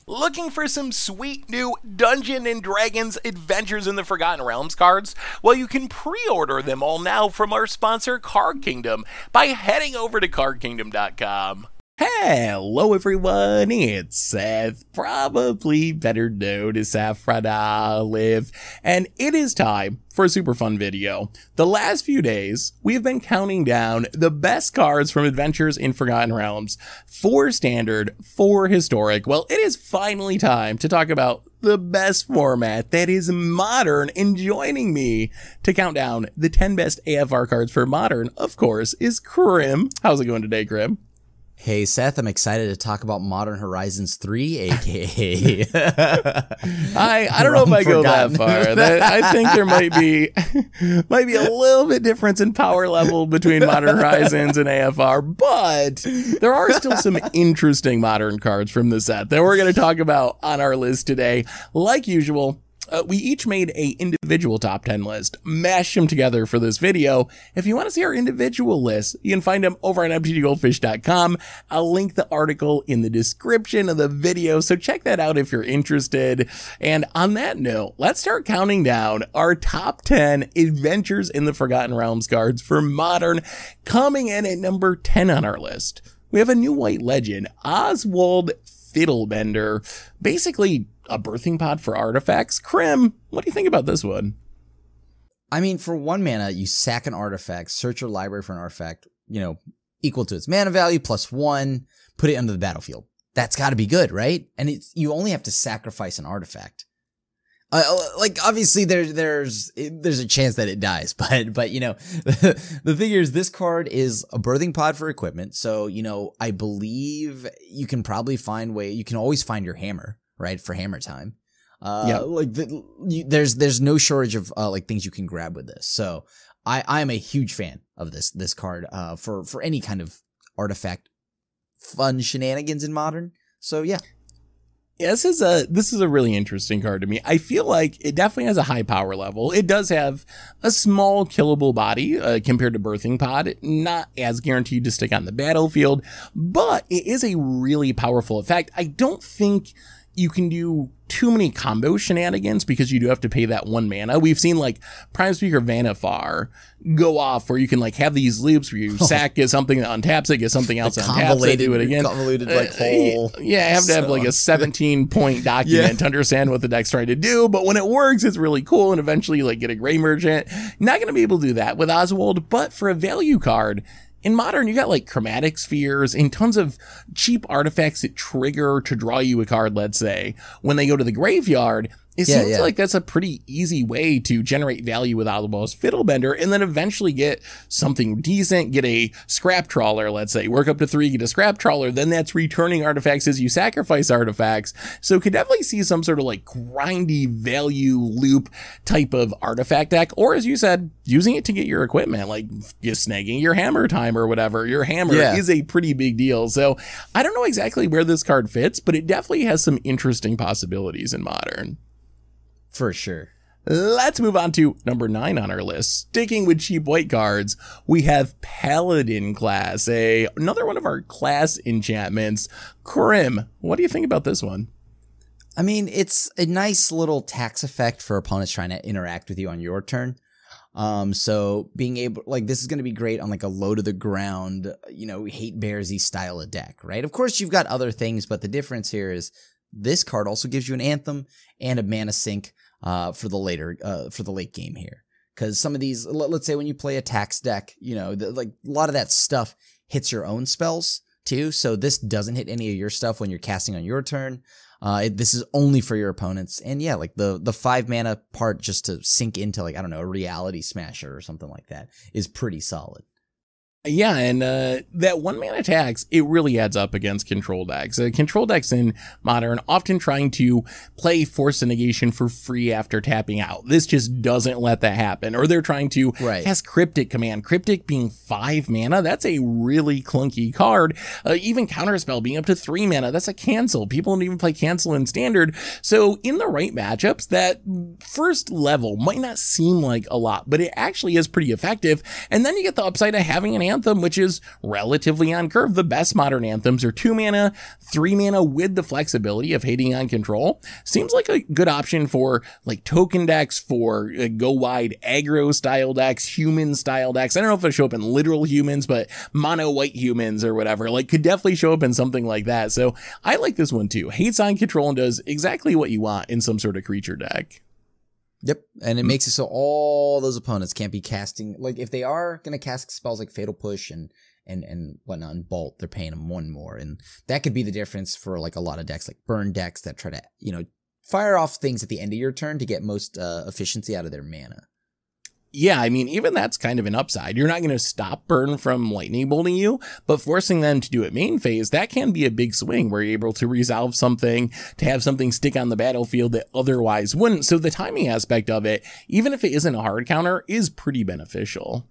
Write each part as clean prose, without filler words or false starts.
Looking for some sweet new Dungeons & Dragons Adventures in the Forgotten Realms cards? Well, you can pre-order them all now from our sponsor Card Kingdom by heading over to cardkingdom.com. Hello everyone, it's Seth, probably better known as Saffron Olive, and it is time for a super fun video. The last few days, we have been counting down the best cards from Adventures in Forgotten Realms, 4 standard, 4 historic. Well, it is finally time to talk about the best format that is modern, and joining me to count down the 10 best AFR cards for modern, of course, is Crim. How's it going today, Crim? Hey Seth, I'm excited to talk about Modern Horizons 3, aka I don't know if I go that far. I think there might be a little bit difference in power level between Modern Horizons and AFR, but there are still some interesting modern cards from the set that we're going to talk about on our list today. Like usual, we each made a individual top 10 list, mashed them together for this video. If you want to see our individual lists, you can find them over on MTGGoldfish.com. I'll link the article in the description of the video, so check that out if you're interested. And on that note, let's start counting down our top 10 Adventures in the Forgotten Realms cards for modern. Coming in at number 10 on our list, we have a new white legend, Oswald Fiddlebender, basically a birthing pod for artifacts. Crim, what do you think about this one? I mean, for 1 mana, you sack an artifact, search your library for an artifact, equal to its mana value plus 1, put it under the battlefield. That's got to be good, right? And you only have to sacrifice an artifact. Obviously there's a chance that it dies, but the thing is, this card is a birthing pod for equipment. So, I believe you can probably find you can always find your hammer, right? For hammer time. There's no shortage of things you can grab with this. So I am a huge fan of this card, for any kind of artifact fun shenanigans in modern. So yeah. Yeah, this is a really interesting card to me. I feel like it definitely has a high power level. It does have a small killable body compared to Birthing Pod, not as guaranteed to stick on the battlefield, but it is a really powerful effect. I don't think you can do too many combo shenanigans because you do have to pay that 1 mana. We've seen Prime Speaker Vanifar go off where you can have these loops where you sack, get something that untaps it, get something else that untaps it, do it again. Convoluted whole. Yeah, I have to have a 17-point document to understand what the deck's trying to do, but when it works, it's really cool, and eventually get a Gray Merchant. Not going to be able to do that with Oswald, but for a value card, in modern, you got chromatic spheres and tons of cheap artifacts that trigger to draw you a card, let's say. When they go to the graveyard, it seems like that's a pretty easy way to generate value with Oswald's Fiddlebender, and then eventually get something decent, get a scrap trawler, let's say, work up to 3, get a scrap trawler, then that's returning artifacts as you sacrifice artifacts. So could definitely see some sort of grindy value loop type of artifact deck, or as you said, using it to get your equipment, just snagging your hammer time or whatever. Your hammer is a pretty big deal. So I don't know exactly where this card fits, but it definitely has some interesting possibilities in modern. For sure. Let's move on to number 9 on our list. Sticking with cheap white cards, we have Paladin class, another one of our class enchantments. Crim, what do you think about this one? I mean, it's a nice little tax effect for opponents trying to interact with you on your turn. So being able, this is going to be great on a low to the ground, hate bearsy style of deck, right? Of course, you've got other things, but the difference here is this card also gives you an Anthem and a mana sink for the late game here. Because some of these, let's say when you play a tax deck, a lot of that stuff hits your own spells too. So this doesn't hit any of your stuff when you're casting on your turn. This is only for your opponents. And yeah, the 5 mana part just to sink into I don't know, a Reality Smasher or something like that is pretty solid. Yeah, and that 1 mana tax, it really adds up against control decks. Control decks in modern often trying to play Force of Negation for free after tapping out. This just doesn't let that happen. Or they're trying to cast Cryptic Command. Cryptic being 5 mana, that's a really clunky card. Even Counterspell being up to 3 mana, that's a cancel. People don't even play cancel in Standard. So in the right matchups, that first level might not seem like a lot, but it actually is pretty effective. And then you get the upside of having an Anthem, which is relatively on curve. The best modern anthems are 2 mana, 3 mana with the flexibility of hating on control. Seems like a good option for like token decks, for go wide aggro style decks, human style decks. I don't know if it'll show up in literal humans, but mono white humans or whatever, like could definitely show up in something like that. So I like this one too. Hates on control and does exactly what you want in some sort of creature deck. Yep, and it makes it so all those opponents can't be casting, like if they are going to cast spells like Fatal Push and whatnot and Bolt, they're paying them 1 more, and that could be the difference for like a lot of decks, like burn decks that try to, you know, fire off things at the end of your turn to get most efficiency out of their mana. Yeah, I mean, even that's kind of an upside. You're not going to stop burn from lightning bolting you, but forcing them to do it main phase, that can be a big swing where you're able to resolve something, to have something stick on the battlefield that otherwise wouldn't. So the timing aspect of it, even if it isn't a hard counter, is pretty beneficial.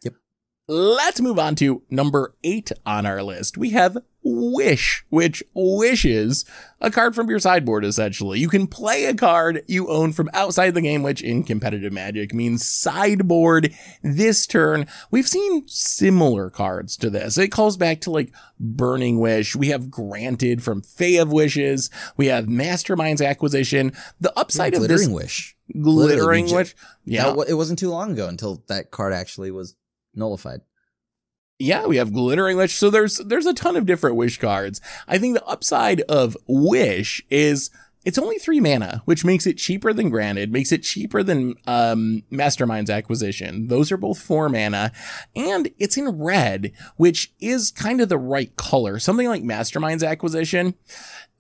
Yep. Let's move on to number 8 on our list. We have Wish, which wishes a card from your sideboard, essentially. You can play a card you own from outside the game, which in competitive Magic means sideboard this turn. We've seen similar cards to this. It calls back to like Burning Wish. We have Granted from Fae of Wishes. We have Mastermind's Acquisition. The upside of Glittering this... Wish. Glittering Wish. Yeah. It wasn't too long ago until that card actually was nullified. Yeah, we have Glittering Wish. So there's a ton of different Wish cards. I think the upside of Wish is it's only 3 mana, which makes it cheaper than Granted, makes it cheaper than Mastermind's Acquisition. Those are both 4 mana, and it's in red, which is kind of the right color. Something like Mastermind's Acquisition,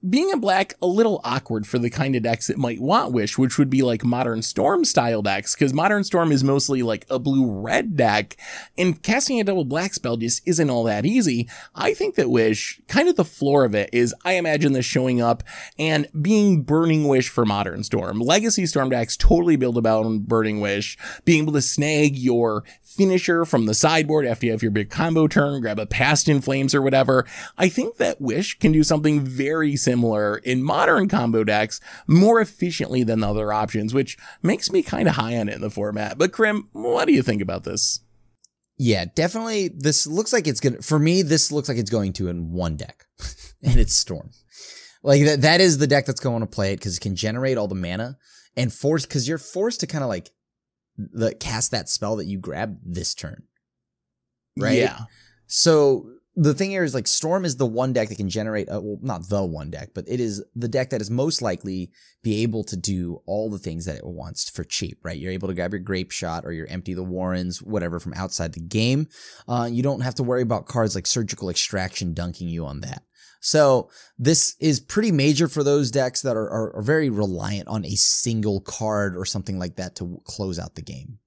being in black, a little awkward for the kind of decks that might want Wish, which would be like Modern Storm style decks, because Modern Storm is mostly like a blue-red deck, and casting a double black spell just isn't all that easy. I think that Wish, kind of the floor of it is, I imagine this showing up and being Burning Wish for Modern Storm. Legacy Storm decks totally build about Burning Wish, being able to snag your finisher from the sideboard after you have your big combo turn, grab a Past in Flames or whatever. I think that Wish can do something very similar in modern combo decks more efficiently than the other options, which makes me kind of high on it in the format. But Crim, what do you think about this? Yeah, definitely. This looks like it's gonna, for me, this looks like it's going to in one deck, and it's Storm. Like that is the deck that's going to play it because it can generate all the mana and because you're forced to kind of like cast that spell that you grab this turn. Right? Yeah. So the thing here is like Storm is the one deck that can generate, well, not the one deck, but it is the deck that is most likely be able to do all the things that it wants for cheap, right? You're able to grab your Grape Shot or your Empty the Warrens, whatever from outside the game. You don't have to worry about cards like Surgical Extraction dunking you on that. So this is pretty major for those decks that are very reliant on a single card or something like that to close out the game.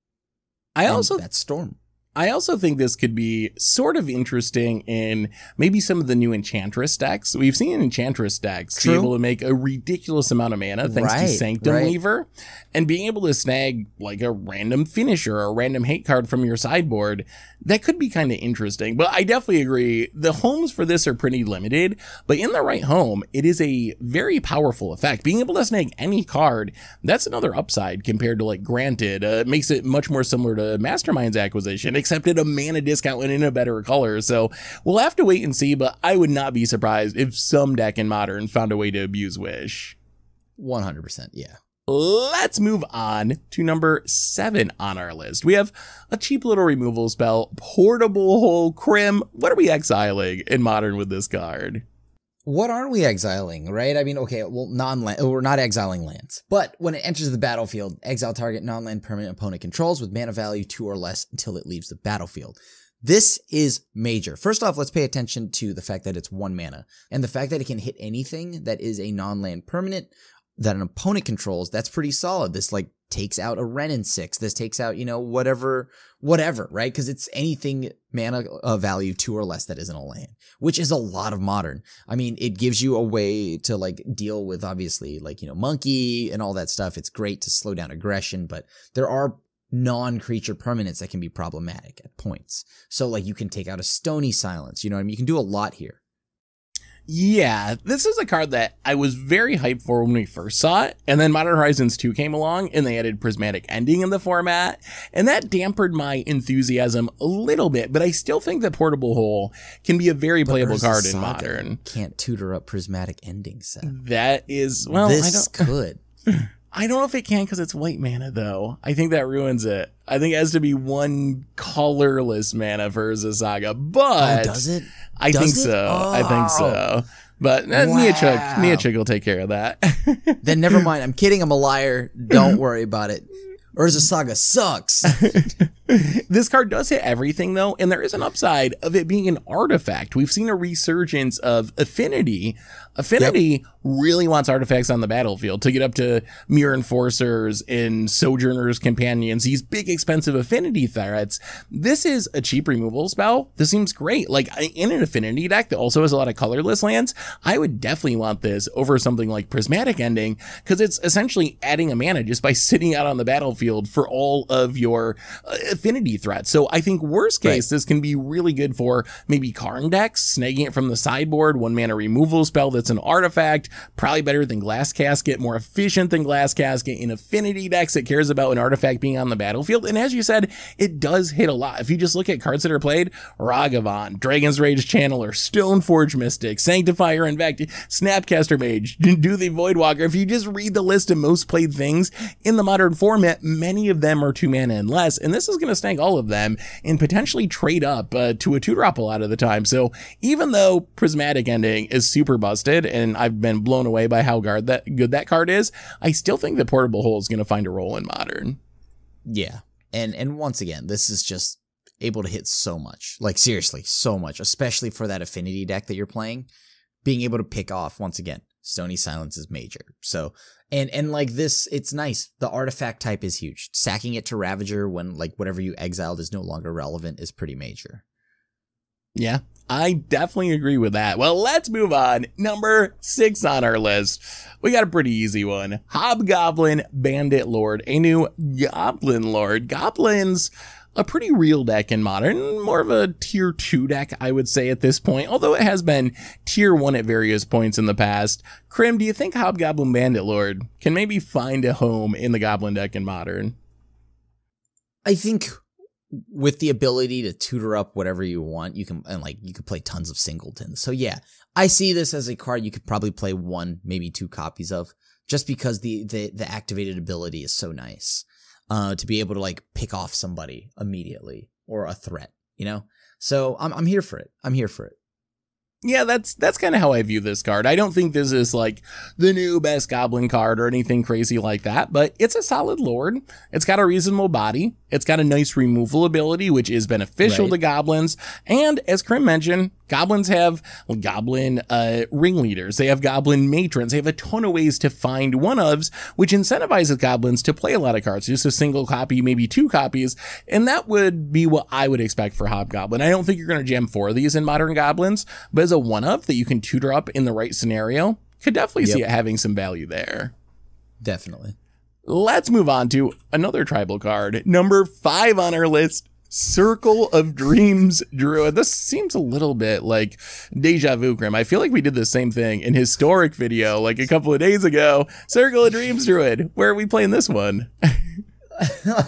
That's Storm. I also think this could be sort of interesting in maybe some of the new Enchantress decks. We've seen Enchantress decks be able to make a ridiculous amount of mana thanks to Sanctum Weaver, and being able to snag like a random finisher or a random hate card from your sideboard. That could be kind of interesting, but I definitely agree. The homes for this are pretty limited, but in the right home, it is a very powerful effect. Being able to snag any card, that's another upside compared to like Granted. It makes it much more similar to Mastermind's Acquisition, except at a mana discount and in a better color. So we'll have to wait and see, but I would not be surprised if some deck in Modern found a way to abuse Wish. 100%, yeah. Let's move on to number 7 on our list. We have a cheap little removal spell, Portable Hole. Crim. What are we exiling in Modern with this card? What aren't we exiling, right? I mean, okay, well, we're not exiling lands. But when it enters the battlefield, exile target non-land permanent opponent controls with mana value 2 or less until it leaves the battlefield. This is major. First off, let's pay attention to the fact that it's 1 mana, and the fact that it can hit anything that is a non-land permanent that an opponent controls. That's pretty solid. This like takes out a Wrenn and 6. This takes out, whatever, right? Because it's anything mana value 2 or less that isn't a land, which is a lot of Modern. I mean, it gives you a way to like deal with obviously like, Monkey and all that stuff. It's great to slow down aggression, but there are non-creature permanents that can be problematic at points. So like you can take out a Stony Silence, you can do a lot here. Yeah, this is a card that I was very hyped for when we first saw it, and then Modern Horizons 2 came along, and they added Prismatic Ending in the format, and that dampened my enthusiasm a little bit, but I still think that Portable Hole can be a very playable card in Modern. Can't tutor up Prismatic Ending, Seth. That is, well, this could. I don't know if it can because it's white mana, though. I think that ruins it. I think it has to be one colorless mana for Urza Saga, but... Oh, does it? I think so. Oh. I think so. But Niachuk will take care of that. Then never mind. I'm kidding. I'm a liar. Don't worry about it. Urza Saga sucks. This card does hit everything, though, and there is an upside of it being an artifact. We've seen a resurgence of Affinity. Affinity really wants artifacts on the battlefield to get up to Mirror Enforcers and Sojourner's Companions, these big expensive Affinity threats. This is a cheap removal spell. This seems great. Like, in an Affinity deck that also has a lot of colorless lands, I would definitely want this over something like Prismatic Ending, because it's essentially adding a mana just by sitting out on the battlefield for all of your Affinity threats. So I think worst case, this can be really good for maybe Karn decks, snagging it from the sideboard, 1 mana removal spell that's an artifact, probably better than Glass Casket, more efficient than Glass Casket in Affinity decks that cares about an artifact being on the battlefield. And as you said, it does hit a lot. If you just look at cards that are played, Ragavan, Dragon's Rage Channeler, Stoneforge Mystic, Sanctifier Invect, Snapcaster Mage, Do the Voidwalker. If you just read the list of most played things in the Modern format, many of them are 2 mana and less, and this is going to snag all of them and potentially trade up to a 2-drop a lot of the time. So even though Prismatic Ending is super busted, and I've been blown away by how good that card is, I still think that Portable Hole is going to find a role in Modern. Yeah, and once again, this is just able to hit so much. Like, seriously, so much, especially for that Affinity deck that you're playing. Being able to pick off, once again, Stony Silence is major. So, and like this, it's nice. The artifact type is huge. Sacking it to Ravager when, like, whatever you exiled is no longer relevant is pretty major. Yeah, I definitely agree with that. Well, let's move on. Number 6 on our list. We got a pretty easy one. Hobgoblin Bandit Lord, a new Goblin Lord. Goblins, a pretty real deck in Modern, more of a tier 2 deck, I would say at this point, although it has been tier 1 at various points in the past. Crim, do you think Hobgoblin Bandit Lord can maybe find a home in the Goblin deck in Modern? I think with the ability to tutor up whatever you want, you can play tons of singletons. So yeah, I see this as a card you could probably play 1, maybe 2 copies of, just because the activated ability is so nice. To be able to, like, pick off somebody immediately or a threat, you know? So I'm here for it. I'm here for it. Yeah, that's kind of how I view this card. I don't think this is like the new best Goblin card or anything crazy like that, but it's a solid Lord. It's got a reasonable body. It's got a nice removal ability, which is beneficial to Goblins. And as Crim mentioned, Goblins have Goblin ringleaders. They have Goblin matrons. They have a ton of ways to find one-ofs, which incentivizes Goblins to play a lot of cards. Just a single copy, maybe 2 copies. And that would be what I would expect for Hobgoblin. I don't think you're going to jam 4 of these in Modern Goblins, but as a one-of that you can tutor up in the right scenario, could definitely see it having some value there. Definitely. Let's move on to another tribal card. Number 5 on our list, Circle of Dreams Druid. This seems a little bit like deja vu, Grim. I feel like we did the same thing in Historic video like a couple of days ago. Circle of Dreams Druid. Where are we playing this one?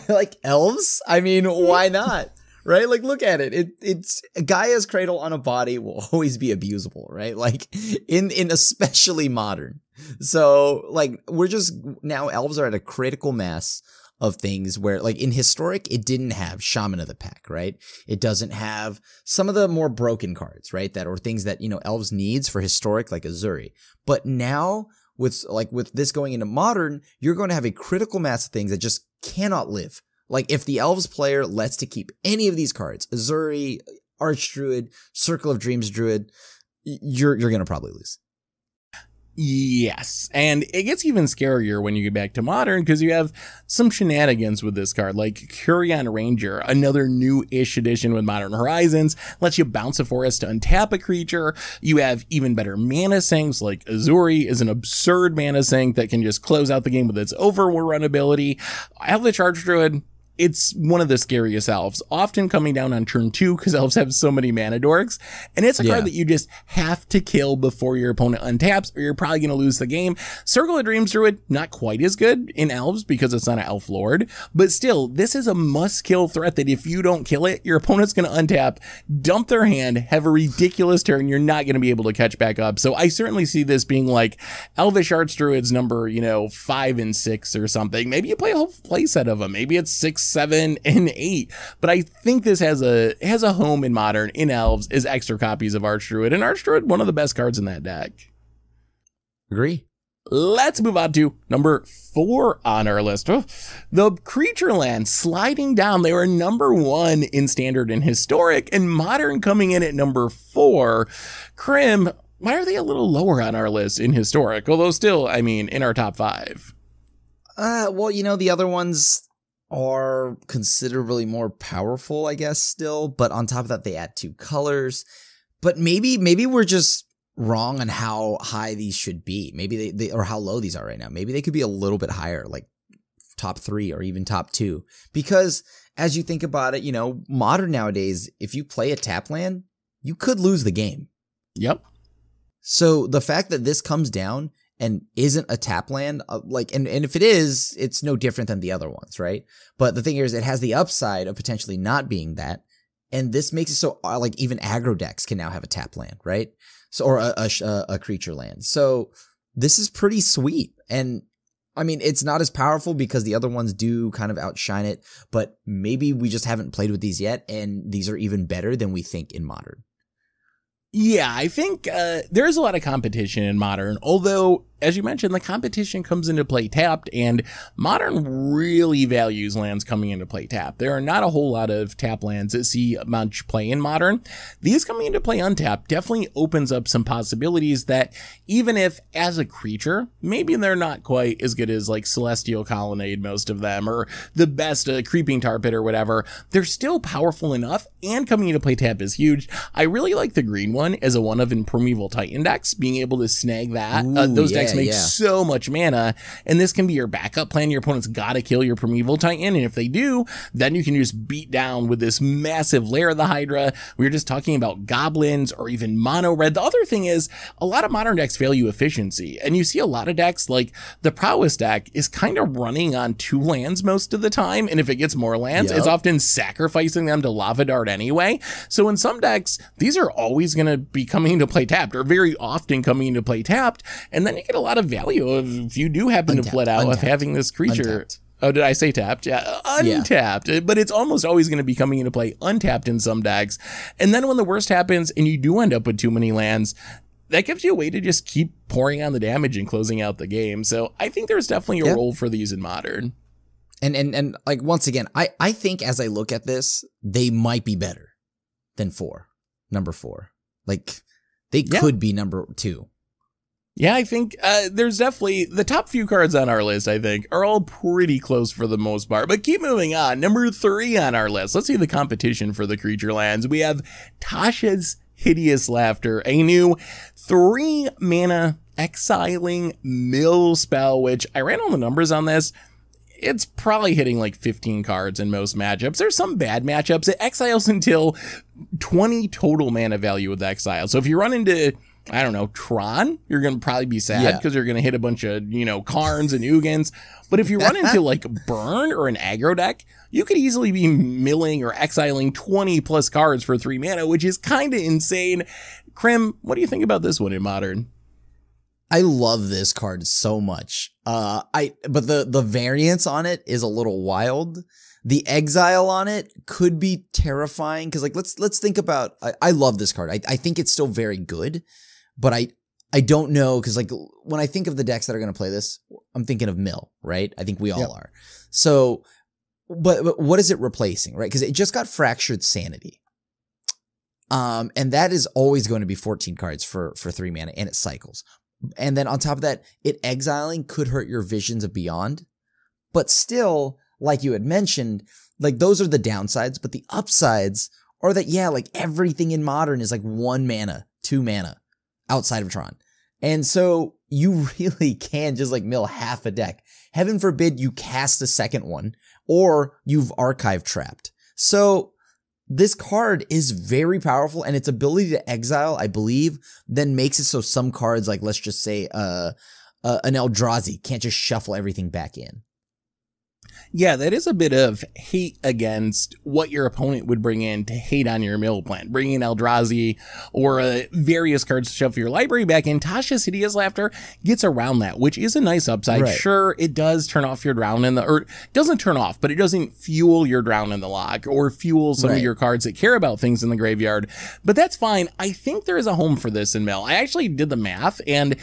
Like elves? I mean, why not? Right? Like, look at it. It's Gaia's Cradle on a body will always be abusable, right? Like, in especially Modern. So, like, we're just, now elves are at a critical mass of things where, like, in Historic, it didn't have Shaman of the Pack, right? It doesn't have some of the more broken cards, right? That, or things that, you know, elves needs for Historic, like Azuri. But now, with this going into Modern, you're going to have a critical mass of things that just cannot live. Like, if the Elves player lets to keep any of these cards, Azuri, Archdruid, Circle of Dreams Druid, you're going to probably lose. Yes, and it gets even scarier when you get back to Modern because you have some shenanigans with this card, like Curion Ranger, another new-ish edition with Modern Horizons, lets you bounce a forest to untap a creature. You have even better mana sinks, like Azuri is an absurd mana sink that can just close out the game with its overrun ability. Eldritch Archdruid, it's one of the scariest elves, often coming down on turn 2 because elves have so many mana dorks. And it's a card that you just have to kill before your opponent untaps or you're probably going to lose the game. Circle of Dreams Druid, not quite as good in elves because it's not an elf lord, but still, this is a must kill threat that if you don't kill it, your opponent's going to untap, dump their hand, have a ridiculous turn, you're not going to be able to catch back up. So I certainly see this being like Elvish Archdruids number, 5 and 6 or something. Maybe you play a whole playset of them. Maybe it's 6, 7, and 8. But I think this has a home in Modern, in Elves, is extra copies of Archdruid. And Archdruid, one of the best cards in that deck. Agree. Let's move on to number 4 on our list. The Creature Land sliding down. They were number 1 in Standard and Historic, and Modern coming in at number 4. Crim, why are they a little lower on our list in Historic? Although still, in our top 5. Well, the other ones are considerably more powerful, I guess, still. But on top of that, they add 2 colors. But maybe we're just wrong on how high these should be. Maybe they or how low these are right now. Maybe they could be a little bit higher, like top 3 or even top 2. Because as you think about it, Modern nowadays, if you play a tap land, you could lose the game. Yep. So the fact that this comes down and isn't a tap land, and if it is, it's no different than the other ones, right? But the thing is, it has the upside of potentially not being that, and this makes it so even aggro decks can now have a tap land, right? So or a creature land. So this is pretty sweet, and it's not as powerful because the other ones do kind of outshine it. But maybe we just haven't played with these yet, and these are even better than we think in Modern. Yeah, I think there's a lot of competition in Modern, although, as you mentioned, the competition comes into play tapped, and Modern really values lands coming into play tapped. There are not a whole lot of tap lands that see much play in Modern. These coming into play untapped definitely opens up some possibilities that, even if, as a creature, maybe they're not quite as good as, like, Celestial Colonnade, most of them, or the best Creeping Tar Pit or whatever, they're still powerful enough, and coming into play tap is huge. I really like the green one as a one of in Primeval Titan decks, being able to snag that. Those decks make so much mana, and this can be your backup plan. Your opponent's got to kill your Primeval Titan, and if they do, then you can just beat down with this massive Lair of the Hydra. We were just talking about goblins or even mono red. The other thing is, a lot of Modern decks value efficiency, and you see a lot of decks, like the Prowess deck is kind of running on 2 lands most of the time, and if it gets more lands, it's often sacrificing them to Lava Dart anyway. So in some decks, these are always going to be coming into play tapped, or very often coming into play tapped, and then you get a lot of value if you do happen to flat out of having this creature. Untapped. Oh, did I say tapped? Yeah, untapped. Yeah. But it's almost always going to be coming into play untapped in some decks. And then when the worst happens and you do end up with too many lands, that gives you a way to just keep pouring on the damage and closing out the game. So I think there's definitely a role for these in Modern. And like, once again, I think as I look at this, they might be better than number 4. Like, they could be number 2. Yeah, I think there's definitely the top few cards on our list, I think, are all pretty close for the most part. But keep moving on. Number 3 on our list. Let's see the competition for the creature lands. We have Tasha's Hideous Laughter, a new 3 mana exiling mill spell, which I ran all the numbers on this. It's probably hitting like 15 cards in most matchups. There's some bad matchups. It exiles until 20 total mana value with exile. So if you run into, I don't know, Tron, you're going to probably be sad because you're going to hit a bunch of, Karns and Ugins. But if you run into like Burn or an aggro deck, you could easily be milling or exiling 20 plus cards for 3 mana, which is kind of insane. Crim, what do you think about this one in Modern? I love this card so much. But the variance on it is a little wild. The exile on it could be terrifying because, like, let's think about. I love this card. I think it's still very good, but I don't know because, like, when I think of the decks that are going to play this, I'm thinking of Mill, right? I think we all are. So, but what is it replacing, right? Because it just got Fractured Sanity. And that is always going to be 14 cards for 3 mana, and it cycles. And then on top of that, it exiling could hurt your Visions of Beyond. But still, like you had mentioned, like, those are the downsides, but the upsides are that, like, everything in Modern is like 1 mana, 2 mana outside of Tron. And so you really can just, like, mill half a deck. Heaven forbid you cast a second one, or you've archive trapped. So this card is very powerful, and its ability to exile, I believe, then makes it so some cards, like let's just say an Eldrazi, can't just shuffle everything back in. Yeah, that is a bit of hate against what your opponent would bring in to hate on your mill plan. Bringing in Eldrazi or various cards to shuffle your library back in. Tasha's Hideous Laughter gets around that, which is a nice upside. Right. Sure, it does turn off your drown in the, or doesn't turn off, but it doesn't fuel your drown in the lock or fuel some of your cards that care about things in the graveyard. But that's fine. I think there is a home for this in mill. I actually did the math, and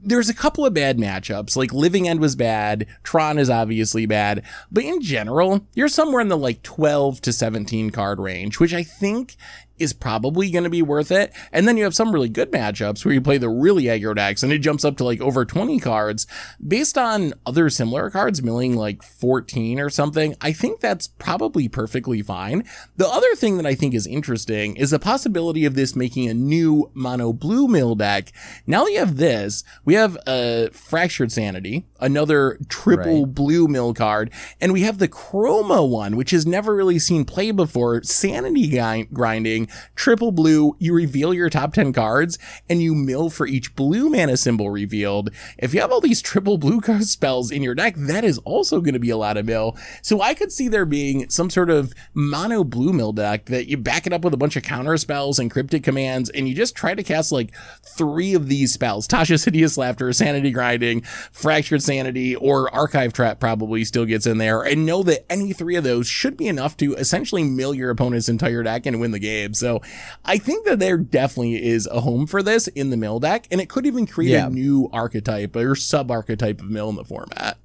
there's a couple of bad matchups, like Living End was bad, Tron is obviously bad, but in general, you're somewhere in the like 12 to 17 card range, which I think is probably going to be worth it. And then you have some really good matchups where you play the really aggro decks and it jumps up to like over 20 cards. Based on other similar cards milling like 14 or something, I think that's probably perfectly fine. The other thing that I think is interesting is the possibility of this making a new mono blue mill deck. Now that you have this, we have a Fractured Sanity, another triple blue mill card, and we have the Chroma one, which has never really seen play before, Sanity grinding. Triple blue, you reveal your top 10 cards and you mill for each blue mana symbol revealed. If you have all these triple blue card spells in your deck, that is also going to be a lot of mill. So I could see there being some sort of mono blue mill deck that you back it up with a bunch of counter spells and cryptic commands, and you just try to cast like 3 of these spells. Tasha's Hideous Laughter, Sanity Grinding, Fractured Sanity, or Archive Trap probably still gets in there, and know that any 3 of those should be enough to essentially mill your opponent's entire deck and win the game. So I think that there definitely is a home for this in the mill deck, and it could even create a new archetype or sub-archetype of mill in the format.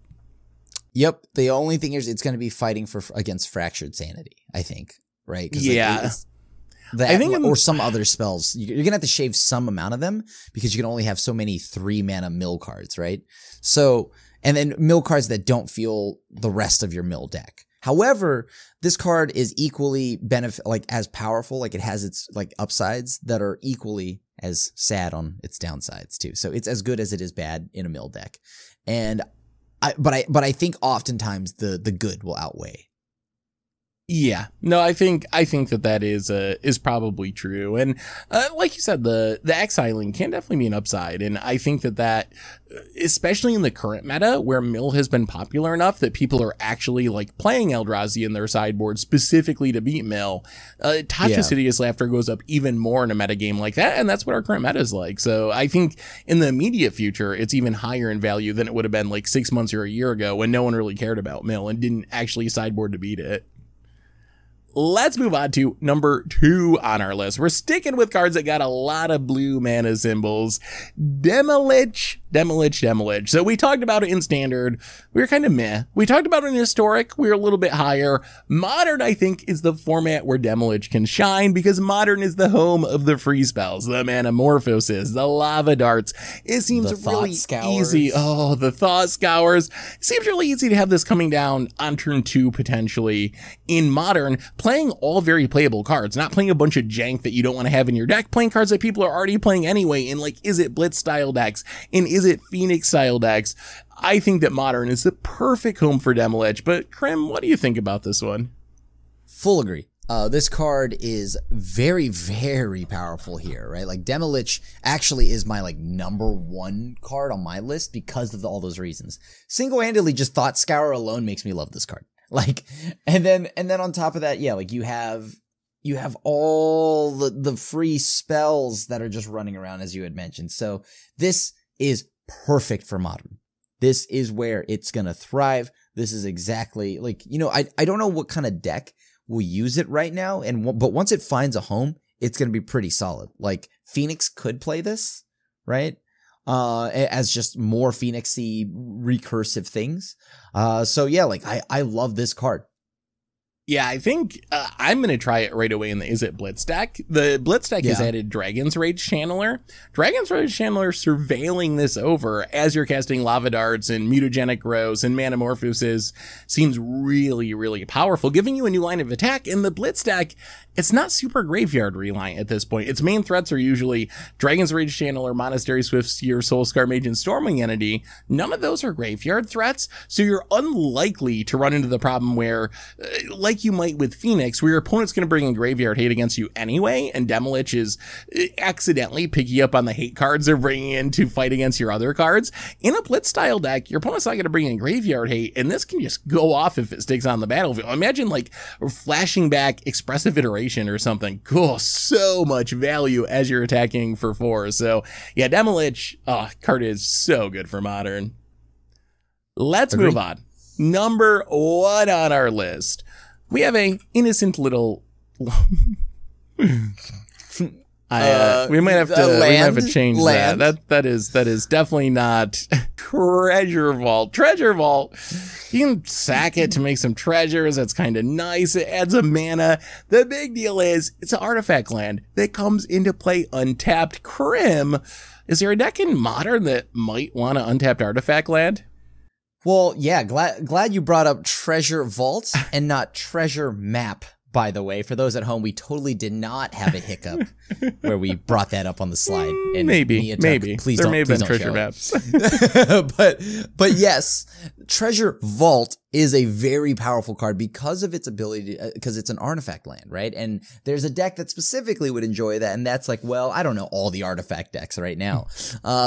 Yep. The only thing is it's going to be fighting against Fractured Sanity, I think, right? Yeah. That, I think, or some other spells. You're going to have to shave some amount of them because you can only have so many 3 mana mill cards, right? So, and then mill cards that don't fuel the rest of your mill deck. However, this card is equally as powerful, like it has its like upsides that are equally as sad on its downsides too. So it's as good as it is bad in a mill deck. And I think oftentimes the good will outweigh. Yeah, no, I think that is probably true, and like you said, the exiling can definitely be an upside, and I think that especially in the current meta where mill has been popular enough that people are actually like playing Eldrazi in their sideboard specifically to beat mill, Tasha's Hideous Laughter goes up even more in a meta game like that, and that's what our current meta is like. So I think in the immediate future, it's even higher in value than it would have been like 6 months or a year ago when no one really cared about mill and didn't actually sideboard to beat it. Let's move on to number 2 on our list. We're sticking with cards that got a lot of blue mana symbols. Demolish. So we talked about it in Standard. We were kind of meh. We talked about it in Historic. We were a little bit higher. Modern, I think, is the format where Demolish can shine because Modern is the home of the free spells, the Manamorphoses, the Lava Darts. It seems really easy. Oh, the Thought Scours. It seems really easy to have this coming down on turn 2 potentially in Modern, playing all very playable cards, not playing a bunch of jank that you don't want to have in your deck, playing cards that people are already playing anyway in like, is it Blitz style decks? And is it Phoenix style decks? I think that Modern is the perfect home for Demolish, but Crim, what do you think about this one? Full agree. This card is very, very powerful here, right? Like Demolish actually is my like number 1 card on my list because of all those reasons. Single-handedly, just Thought Scour alone makes me love this card. Like, and then on top of that, yeah, like you have all the free spells that are just running around as you had mentioned. So this is perfect for Modern. This is where it's going to thrive. This is exactly like, I don't know what kind of deck will use it right now. But once it finds a home, it's going to be pretty solid. Like Phoenix could play this, right? As just more Phoenixy recursive things. So yeah, like I love this card. Yeah, I think I'm going to try it right away in the Is It Blitz deck. The Blitz deck has added Dragon's Rage Channeler. Dragon's Rage Channeler surveilling this over as you're casting Lava Darts and Mutagenic Growths and Manamorphoses seems really, really powerful, giving you a new line of attack. In the Blitz deck, it's not super graveyard reliant at this point. Its main threats are usually Dragon's Rage Channeler, Monastery Swiftseer, Soulscar Mage, and Stormwing Entity. None of those are graveyard threats, so you're unlikely to run into the problem where, like you might with Phoenix, where your opponent's going to bring in graveyard hate against you anyway, and Demilich is accidentally picking up on the hate cards they're bringing in to fight against your other cards. In a Blitz style deck, your opponent's not going to bring in graveyard hate, and this can just go off if it sticks on the battlefield. Imagine like flashing back Expressive Iteration or something. Cool, so much value as you're attacking for 4. So yeah, Demilich, card is so good for Modern. Let's move on. Number 1 on our list. We have a innocent little. We might have to change that. That is definitely not Treasure Vault. Treasure Vault. You can sack it to make some treasures. That's kind of nice. It adds a mana. The big deal is it's an artifact land that comes into play untapped. Crim, is there a deck in Modern that might want an untapped artifact land? Well, yeah, glad you brought up Treasure Vault and not Treasure Map, by the way. For those at home, we totally did not have a hiccup where we brought that up on the slide. And maybe. Please there don't, may have please been don't treasure maps. but yes, Treasure Vault is a very powerful card because of its ability to, because it's an artifact land, right? And there's a deck that specifically would enjoy that, and that's like, well, I don't know all the artifact decks right now.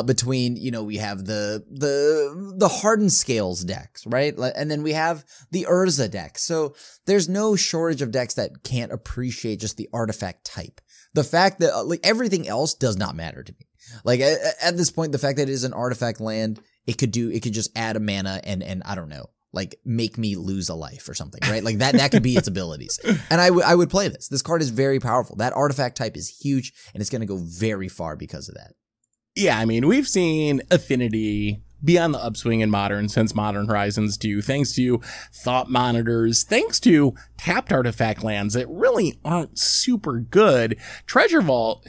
Between, we have the Hardened Scales decks, right? And then we have the Urza deck. So there's no shortage of decks that can't appreciate just the artifact type. The fact that like everything else does not matter to me. Like at this point, the fact that it is an artifact land, it could just add a mana and I don't know, like make me lose a life or something, right? Like that could be its abilities. And I would play this. This card is very powerful. That artifact type is huge and it's going to go very far because of that. Yeah, I mean, we've seen Affinity be on the upswing in Modern since Modern Horizons 2, thanks to Thought Monitors, thanks to tapped artifact lands that really aren't super good. Treasure Vault,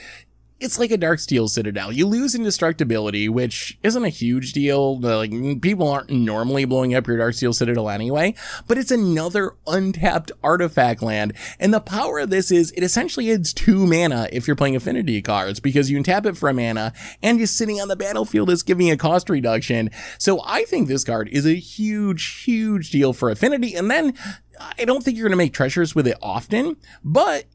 it's like a Darksteel Citadel. You lose indestructibility, which isn't a huge deal. Like, people aren't normally blowing up your Darksteel Citadel anyway, but it's another untapped artifact land. And the power of this is it essentially adds 2 mana if you're playing Affinity cards, because you can tap it for a mana and just sitting on the battlefield is giving a cost reduction. So I think this card is a huge, huge deal for Affinity. And then I don't think you're going to make treasures with it often, but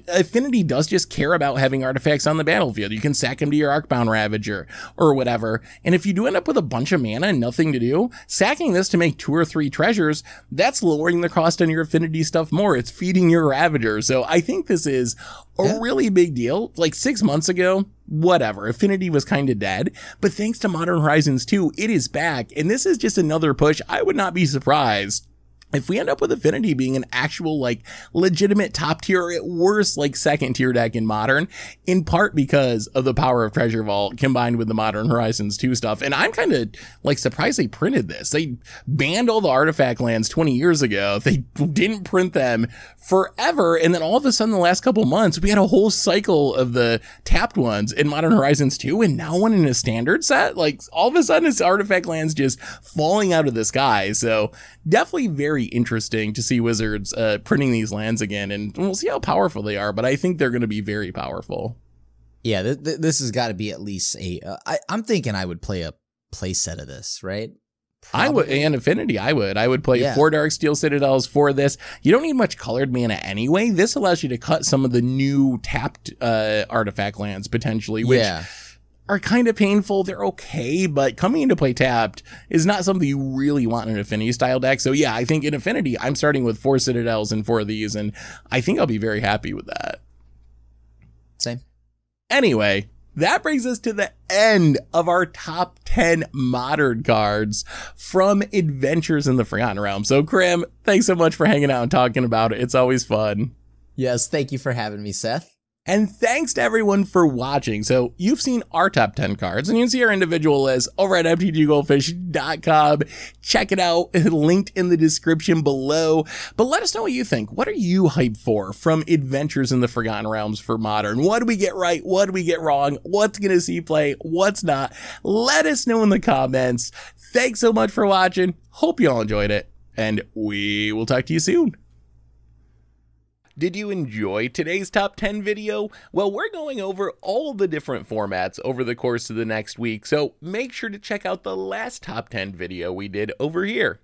Affinity does just care about having artifacts on the battlefield. You can sack them to your Arcbound Ravager or whatever. And if you do end up with a bunch of mana and nothing to do, sacking this to make 2 or 3 treasures, that's lowering the cost on your Affinity stuff more. It's feeding your Ravager. So I think this is a really big deal. Like 6 months ago, whatever, Affinity was kind of dead, but thanks to Modern Horizons 2, it is back. And this is just another push. I would not be surprised if we end up with Affinity being an actual, like, legitimate top tier, at worst, like, second tier deck in Modern, in part because of the power of Treasure Vault combined with the Modern Horizons 2 stuff. And I'm kind of, like, surprised they printed this. They banned all the artifact lands 20 years ago. They didn't print them forever. And then all of a sudden, the last couple months, we had a whole cycle of the tapped ones in Modern Horizons 2, and now one in a standard set. Like, all of a sudden, it's artifact lands just falling out of the sky. So definitely very interesting to see Wizards printing these lands again, and we'll see how powerful they are, but I think they're going to be very powerful. Yeah, this has got to be at least I'm thinking I would play a play set of this, right? Probably. I would, and Affinity, I would play 4 Darksteel Citadels for this. You don't need much colored mana anyway. This allows you to cut some of the new tapped artifact lands potentially, which are kind of painful. They're okay, but coming into play tapped is not something you really want in an Affinity style deck. So yeah, I think in Affinity, I'm starting with 4 Citadels and 4 of these, and I think I'll be very happy with that. Same. Anyway, that brings us to the end of our top 10 Modern cards from Adventures in the Forgotten Realms. So Crim, thanks so much for hanging out and talking about it. It's always fun. Yes, thank you for having me, Seth. And thanks to everyone for watching. So you've seen our top 10 cards, and you can see our individual list over at mtggoldfish.com. Check it out, linked in the description below. But let us know what you think. What are you hyped for from Adventures in the Forgotten Realms for Modern? What do we get right? What do we get wrong? What's going to see play? What's not? Let us know in the comments. Thanks so much for watching. Hope you all enjoyed it, and we will talk to you soon. Did you enjoy today's top 10 video? Well, we're going over all the different formats over the course of the next week, so make sure to check out the last top 10 video we did over here.